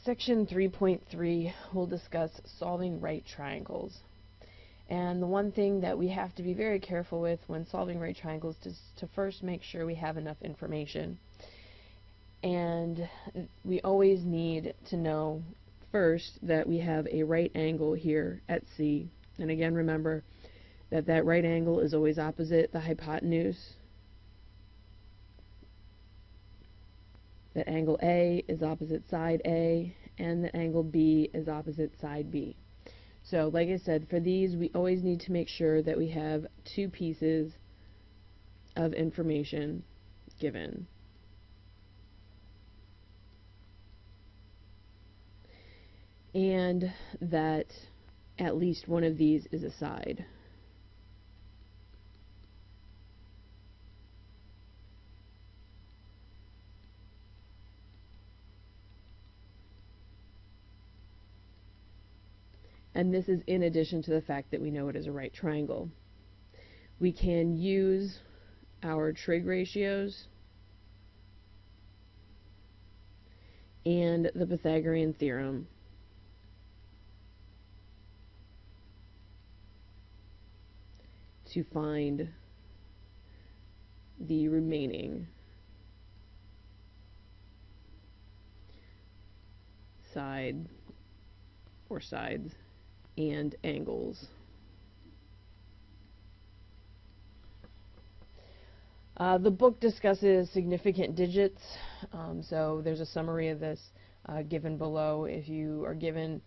Section 3.3 will discuss solving right triangles. And the one thing that we have to be very careful with when solving right triangles is to first make sure we have enough information. And we always need to know first that we have a right angle here at C. And again, remember that that right angle is always opposite the hypotenuse. That angle A is opposite side A, and the angle B is opposite side B. So, like I said, for these, we always need to make sure that we have two pieces of information given. And that at least one of these is a side. And this is in addition to the fact that we know it is a right triangle. We can use our trig ratios and the Pythagorean theorem to find the remaining side or sides and angles. The book discusses significant digits, so there's a summary of this given below. If you are given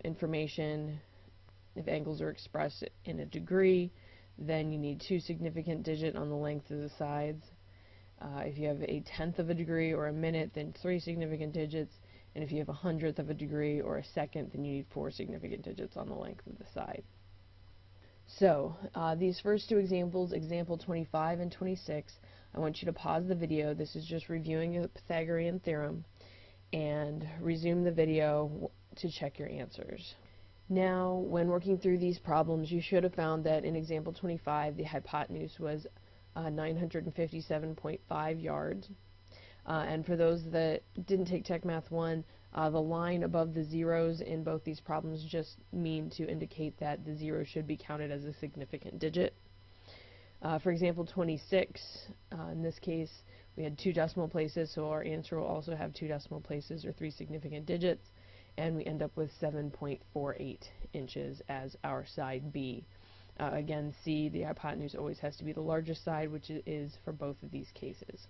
information, if angles are expressed in a degree, then you need 2 significant digits on the length of the sides. If you have a tenth of a degree or a minute, then 3 significant digits. And if you have a hundredth of a degree or a second, then you need 4 significant digits on the length of the side. So, these first 2 examples, example 25 and 26, I want you to pause the video. This is just reviewing the Pythagorean theorem, and resume the video to check your answers. Now, when working through these problems, you should have found that in example 25, the hypotenuse was 957.5 yards. And for those that didn't take Tech Math 1, the line above the zeros in both these problems just mean to indicate that the zero should be counted as a significant digit. For example 26, in this case, we had 2 decimal places, so our answer will also have 2 decimal places or 3 significant digits, and we end up with 7.48 inches as our side B. Again, C, the hypotenuse always has to be the largest side, which it is for both of these cases.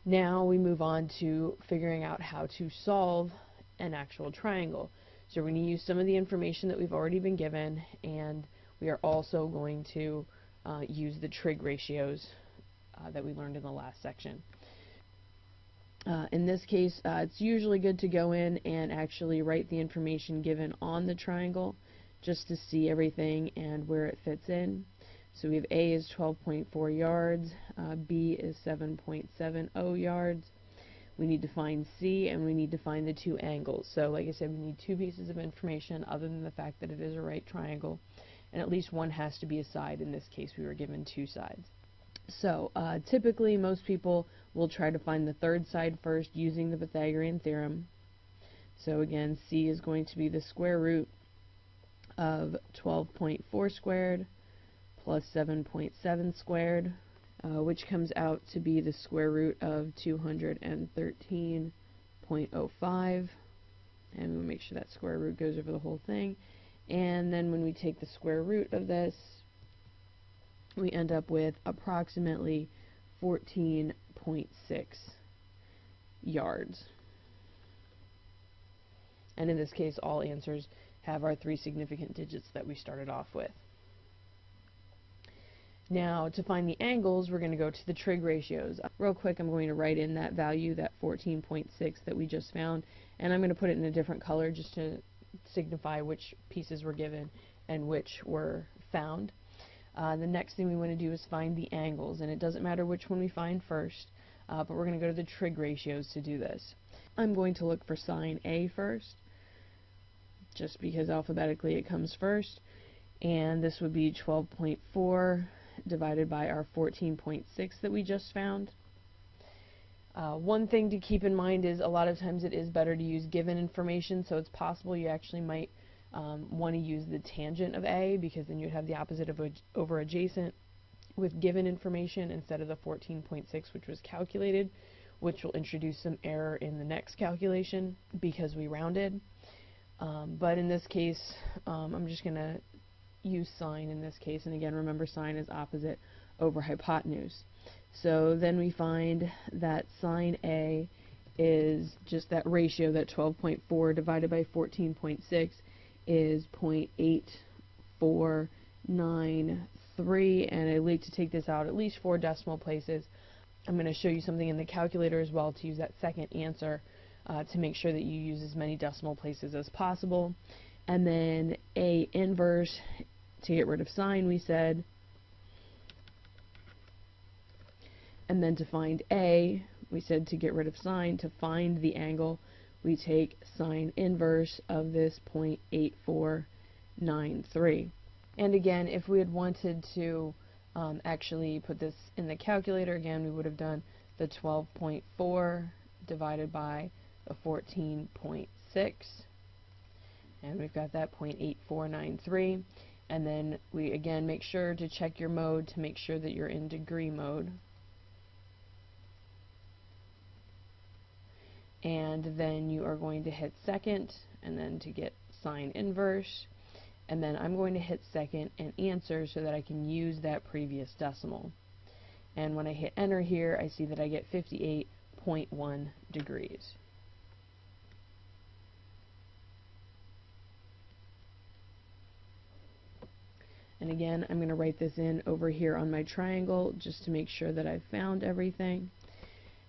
Now we move on to figuring out how to solve an actual triangle. So we're going to use some of the information that we've already been given, and we are also going to use the trig ratios that we learned in the last section. In this case, it's usually good to go in and actually write the information given on the triangle just to see everything and where it fits in. So we have A is 12.4 yards, B is 7.70 yards. We need to find C, and we need to find the 2 angles. So like I said, we need 2 pieces of information other than the fact that it is a right triangle, and at least one has to be a side. In this case, we were given 2 sides. So typically most people will try to find the third side first using the Pythagorean theorem. So again, C is going to be the square root of 12.4 squared plus 7.7 squared, which comes out to be the square root of 213.05. And we'll make sure that square root goes over the whole thing. And then when we take the square root of this, we end up with approximately 14.6 yards. And in this case, all answers have our 3 significant digits that we started off with. Now, to find the angles, we're going to go to the trig ratios. Real quick, I'm going to write in that value, that 14.6 that we just found, and I'm going to put it in a different color just to signify which pieces were given and which were found. The next thing we want to do is find the angles, and it doesn't matter which one we find first, but we're going to go to the trig ratios to do this. I'm going to look for sine A first, just because alphabetically it comes first, and this would be 12.4 divided by our 14.6 that we just found. One thing to keep in mind is a lot of times it is better to use given information, so it's possible you actually might want to use the tangent of A, because then you'd have the opposite of over adjacent with given information instead of the 14.6 which was calculated, which will introduce some error in the next calculation because we rounded. But in this case, I'm just going to use sine in this case, and again, remember sine is opposite over hypotenuse. So then we find that sine A is just that ratio, that 12.4 divided by 14.6 is 0.8493, and I like to take this out at least 4 decimal places. I'm going to show you something in the calculator as well to use that second answer to make sure that you use as many decimal places as possible. And then A inverse, to get rid of sine, we said. And then to find A, we said to get rid of sine, to find the angle, we take sine inverse of this 0.8493. And again, if we had wanted to actually put this in the calculator, again, we would have done the 12.4 divided by the 14.6, and we've got that 0.8493. And then we again make sure to check your mode to make sure that you're in degree mode. And then you are going to hit second, and then to get sine inverse, and then I'm going to hit second and answer so that I can use that previous decimal. And when I hit enter here, I see that I get 58.1 degrees. And again, I'm going to write this in over here on my triangle just to make sure that I've found everything.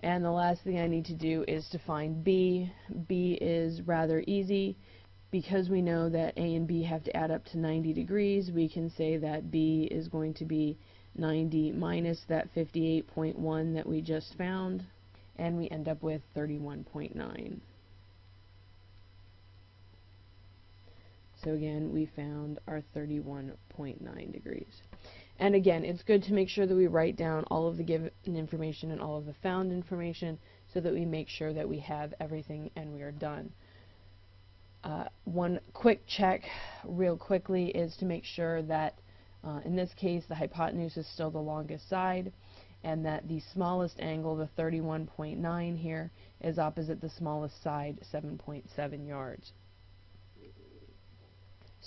And the last thing I need to do is to find B. B is rather easy. Because we know that A and B have to add up to 90 degrees, we can say that B is going to be 90 minus that 58.1 that we just found, and we end up with 31.9. So again, we found our 31.9 degrees. And again, it's good to make sure that we write down all of the given information and all of the found information so that we make sure that we have everything and we are done. One quick check real quickly is to make sure that in this case the hypotenuse is still the longest side, and that the smallest angle, the 31.9 here, is opposite the smallest side, 7.7 yards.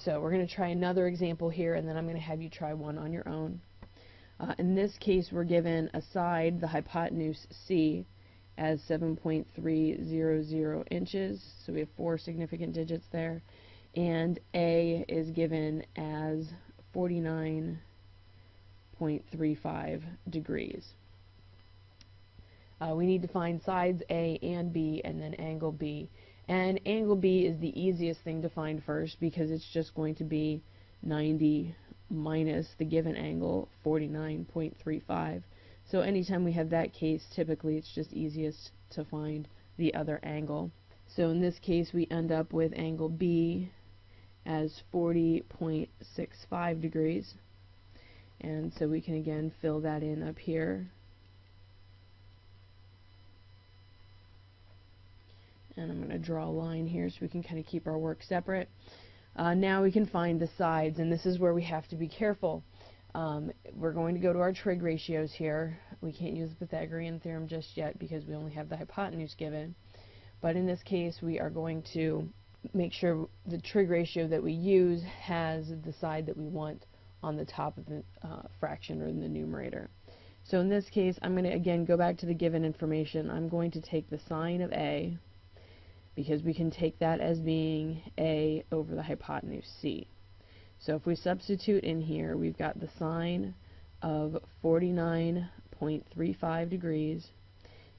So we're going to try another example here, and then I'm going to have you try one on your own. In this case, we're given a side, the hypotenuse C, as 7.300 inches, so we have 4 significant digits there, and A is given as 49.35 degrees. We need to find sides A and B and then angle B. And angle B is the easiest thing to find first because it's just going to be 90 minus the given angle, 49.35. So anytime we have that case, typically it's just easiest to find the other angle. So in this case, we end up with angle B as 40.65 degrees. And so we can again fill that in up here. And I'm going to draw a line here so we can kind of keep our work separate. Now we can find the sides, and this is where we have to be careful. We're going to go to our trig ratios here. We can't use the Pythagorean theorem just yet because we only have the hypotenuse given. But in this case, we are going to make sure the trig ratio that we use has the side that we want on the top of the fraction or in the numerator. So in this case, I'm going to again go back to the given information. I'm going to take the sine of A, because we can take that as being A over the hypotenuse C. So if we substitute in here, we've got the sine of 49.35 degrees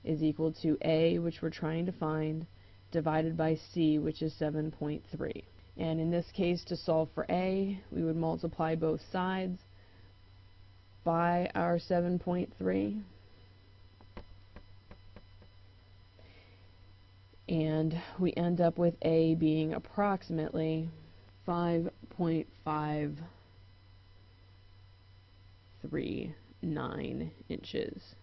is equal to A, which we're trying to find, divided by C, which is 7.3. And in this case, to solve for A, we would multiply both sides by our 7.3. And we end up with A being approximately 5.539 inches.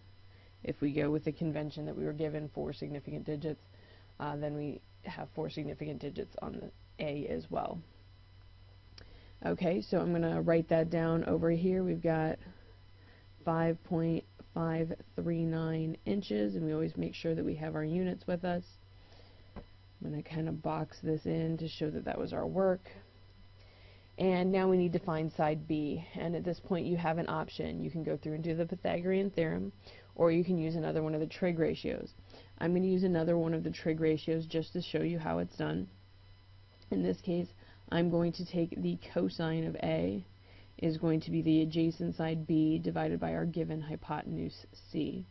If we go with the convention that we were given 4 significant digits, then we have 4 significant digits on the A as well. Okay, so I'm going to write that down over here. We've got 5.539 inches, and we always make sure that we have our units with us. I'm going to kind of box this in to show that that was our work. And now we need to find side B, and at this point you have an option. You can go through and do the Pythagorean theorem, or you can use another one of the trig ratios. I'm going to use another one of the trig ratios just to show you how it's done. In this case, I'm going to take the cosine of A is going to be the adjacent side B divided by our given hypotenuse C.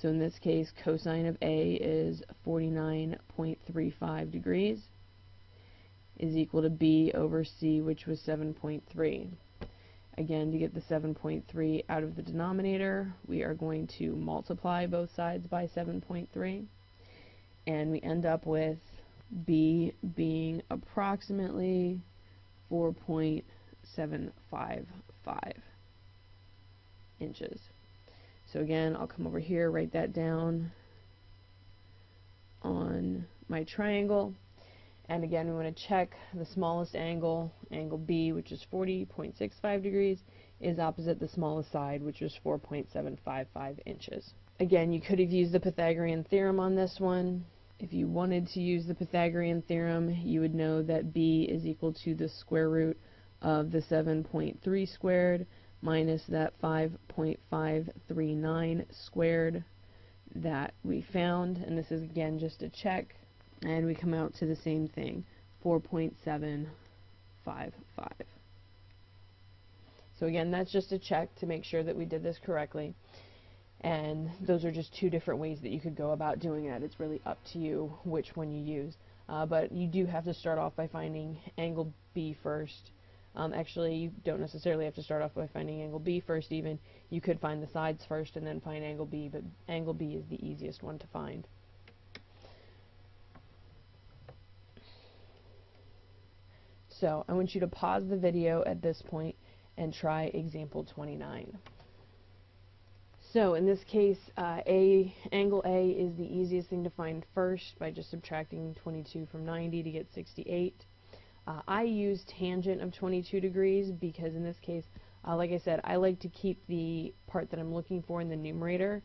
So in this case, cosine of A is 49.35 degrees is equal to B over C, which was 7.3. Again, to get the 7.3 out of the denominator, we are going to multiply both sides by 7.3, and we end up with B being approximately 4.755 inches. So again, I'll come over here, write that down on my triangle. And again, we want to check the smallest angle, angle B, which is 40.65 degrees, is opposite the smallest side, which was 4.755 inches. Again, you could have used the Pythagorean theorem on this one. If you wanted to use the Pythagorean theorem, you would know that B is equal to the square root of the 7.3 squared minus that 5.539 squared that we found. And this is again just a check. And we come out to the same thing, 4.755. So again, that's just a check to make sure that we did this correctly. And those are just 2 different ways that you could go about doing that. It's really up to you which one you use. But you do have to start off by finding angle B first. Actually, you don't necessarily have to start off by finding angle B first even. You could find the sides first and then find angle B, but angle B is the easiest one to find. So I want you to pause the video at this point and try example 29. So in this case, angle A is the easiest thing to find first by just subtracting 22 from 90 to get 68. I use tangent of 22 degrees because in this case, like I said, I like to keep the part that I'm looking for in the numerator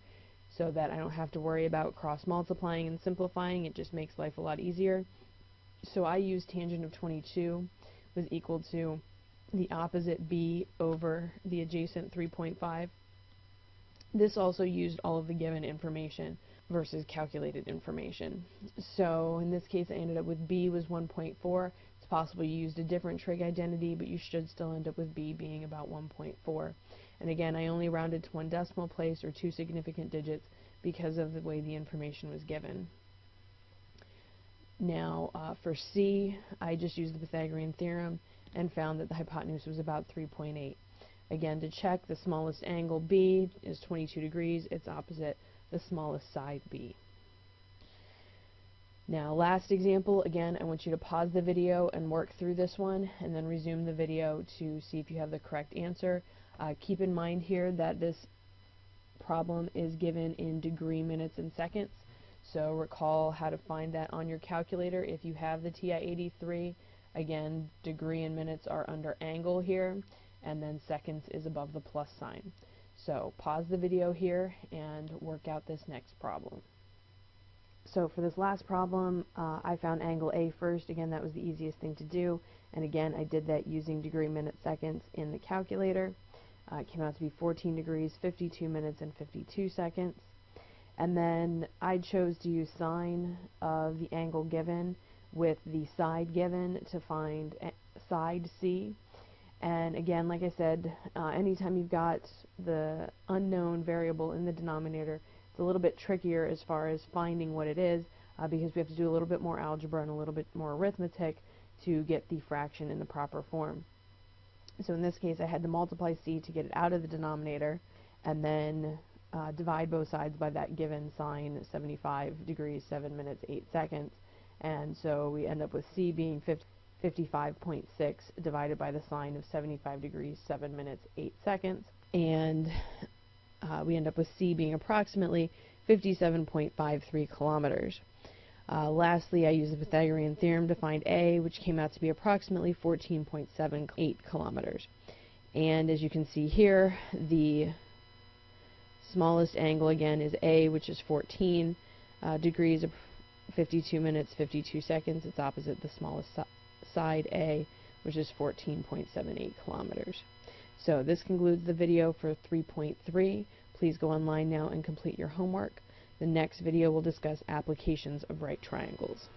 so that I don't have to worry about cross multiplying and simplifying. It just makes life a lot easier. So I use tangent of 22 was equal to the opposite B over the adjacent 3.5. This also used all of the given information versus calculated information. So in this case I ended up with B was 1.4. It's possible you used a different trig identity, but you should still end up with B being about 1.4. And again, I only rounded to 1 decimal place or 2 significant digits because of the way the information was given. Now for C, I just used the Pythagorean theorem and found that the hypotenuse was about 3.8. Again, to check, the smallest angle B is 22 degrees. It's opposite the smallest side B. Now, last example, again, I want you to pause the video and work through this one and then resume the video to see if you have the correct answer. Keep in mind here that this problem is given in degree minutes and seconds. So recall how to find that on your calculator. If you have the TI-83, again, degree and minutes are under angle here, and then seconds is above the plus sign. So pause the video here and work out this next problem. So for this last problem, I found angle A first. Again, that was the easiest thing to do. And again, I did that using degree minutes seconds in the calculator. It came out to be 14 degrees, 52 minutes, and 52 seconds. And then I chose to use sine of the angle given with the side given to find side C. And again, like I said, anytime you've got the unknown variable in the denominator, it's a little bit trickier as far as finding what it is because we have to do a little bit more algebra and a little bit more arithmetic to get the fraction in the proper form. So in this case, I had to multiply C to get it out of the denominator and then divide both sides by that given sine, 75 degrees, 7 minutes, 8 seconds. And so we end up with C being 55.6 divided by the sine of 75 degrees, 7 minutes, 8 seconds. And we end up with C being approximately 57.53 kilometers. Lastly, I used the Pythagorean theorem to find A, which came out to be approximately 14.78 kilometers. And as you can see here, the smallest angle again is A, which is 14 degrees, 52 minutes, 52 seconds. It's opposite the smallest side, A, which is 14.78 kilometers. So this concludes the video for 3.3. Please go online now and complete your homework. The next video will discuss applications of right triangles.